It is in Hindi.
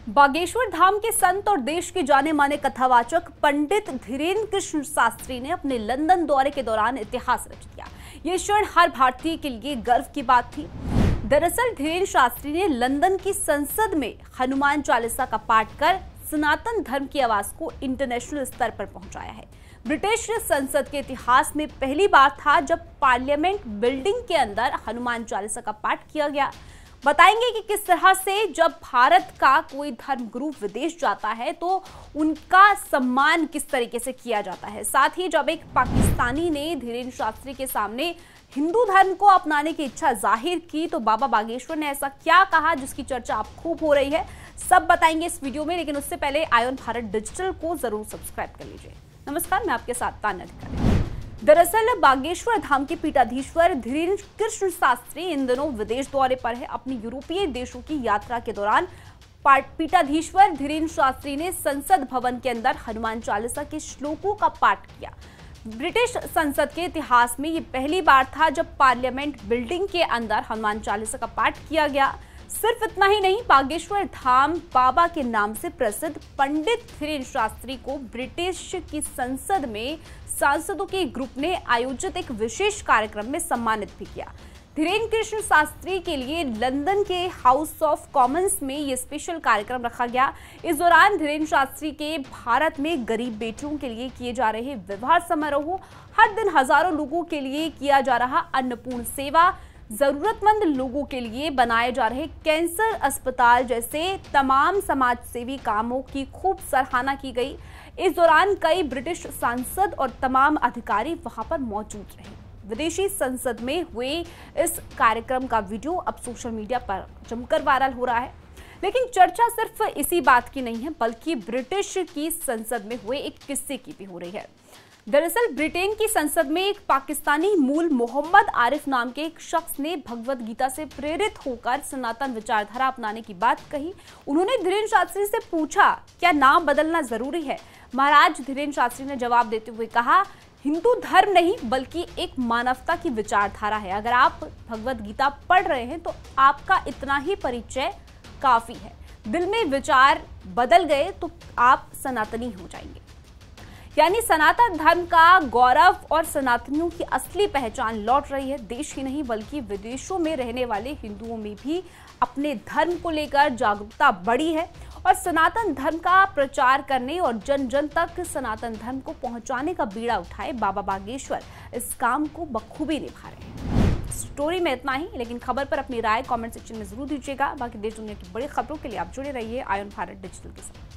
बागेश्वर धाम के संत और देश के जाने माने कथावाचक पंडित धीरेन्द्र कृष्ण शास्त्री ने अपने लंदन दौरे के दौरान इतिहास रच दिया। ये क्षण हर भारतीय के लिए गर्व की बात थी। दरअसल धीरेन्द्र शास्त्री ने लंदन की संसद में हनुमान चालीसा का पाठ कर सनातन धर्म की आवाज को इंटरनेशनल स्तर पर पहुंचाया है। ब्रिटिश संसद के इतिहास में पहली बार था जब पार्लियामेंट बिल्डिंग के अंदर हनुमान चालीसा का पाठ किया गया। बताएंगे कि किस तरह से जब भारत का कोई धर्मगुरु विदेश जाता है तो उनका सम्मान किस तरीके से किया जाता है। साथ ही जब एक पाकिस्तानी ने धीरेन्द्र शास्त्री के सामने हिंदू धर्म को अपनाने की इच्छा जाहिर की तो बाबा बागेश्वर ने ऐसा क्या कहा जिसकी चर्चा अब खूब हो रही है, सब बताएंगे इस वीडियो में। लेकिन उससे पहले आयन भारत डिजिटल को जरूर सब्सक्राइब कर लीजिए। नमस्कार, मैं आपके साथ तान्या अधिकारी। दरअसल बागेश्वर धाम के पीठाधीश्वर धीरेन्द्र कृष्ण शास्त्री इन दिनों विदेश दौरे पर है। अपनी यूरोपीय देशों की यात्रा के दौरान पीठाधीश्वर धीरेन्द्र शास्त्री ने संसद भवन के अंदर हनुमान चालीसा के श्लोकों का पाठ किया। ब्रिटिश संसद के इतिहास में ये पहली बार था जब पार्लियामेंट बिल्डिंग के अंदर हनुमान चालीसा का पाठ किया गया। सिर्फ इतना ही नहीं, बागेश्वर धाम बाबा के नाम से प्रसिद्ध पंडित धीरेन्द्र शास्त्री को ब्रिटिश की संसद में सांसदों के ग्रुप ने आयोजित एक विशेष कार्यक्रम में सम्मानित भी किया। धीरेन्द्र कृष्ण शास्त्री के लिए लंदन के हाउस ऑफ कॉमन्स में ये स्पेशल कार्यक्रम रखा गया। इस दौरान धीरेन्द्र शास्त्री के भारत में गरीब बेटियों के लिए किए जा रहे विवाह समारोह, हर दिन हजारों लोगों के लिए किया जा रहा अन्नपूर्ण सेवा, जरूरतमंद लोगों के लिए बनाए जा रहे कैंसर अस्पताल जैसे तमाम समाज सेवी कामों की खूब सराहना की गई। इस दौरान कई ब्रिटिश सांसद और तमाम अधिकारी वहां पर मौजूद रहे। विदेशी संसद में हुए इस कार्यक्रम का वीडियो अब सोशल मीडिया पर जमकर वायरल हो रहा है। लेकिन चर्चा सिर्फ इसी बात की नहीं है, बल्कि ब्रिटिश की संसद में हुए एक किस्से की भी हो रही है। दरअसल ब्रिटेन की संसद में एक पाकिस्तानी मूल मोहम्मद आरिफ नाम के एक शख्स ने भगवत गीता से प्रेरित होकर सनातन विचारधारा अपनाने की बात कही। उन्होंने धीरेन्द्र शास्त्री से पूछा, क्या नाम बदलना जरूरी है? महाराज धीरेन्द्र शास्त्री ने जवाब देते हुए कहा, हिंदू धर्म नहीं बल्कि एक मानवता की विचारधारा है। अगर आप भगवत गीता पढ़ रहे हैं तो आपका इतना ही परिचय काफी है। दिल में विचार बदल गए तो आप सनातनी हो जाएंगे। यानी सनातन धर्म का गौरव और सनातनियों की असली पहचान लौट रही है। देश ही नहीं बल्कि विदेशों में रहने वाले हिंदुओं में भी अपने धर्म को लेकर जागरूकता बढ़ी है और सनातन धर्म का प्रचार करने और जन जन तक सनातन धर्म को पहुंचाने का बीड़ा उठाए बाबा बागेश्वर इस काम को बखूबी निभा रहे हैं। स्टोरी में इतना ही, लेकिन खबर पर अपनी राय कमेंट सेक्शन में जरूर दीजिएगा। बाकी देश दुनिया की बड़ी खबरों के लिए आप जुड़े रहिए आयन भारत डिजिटल के साथ।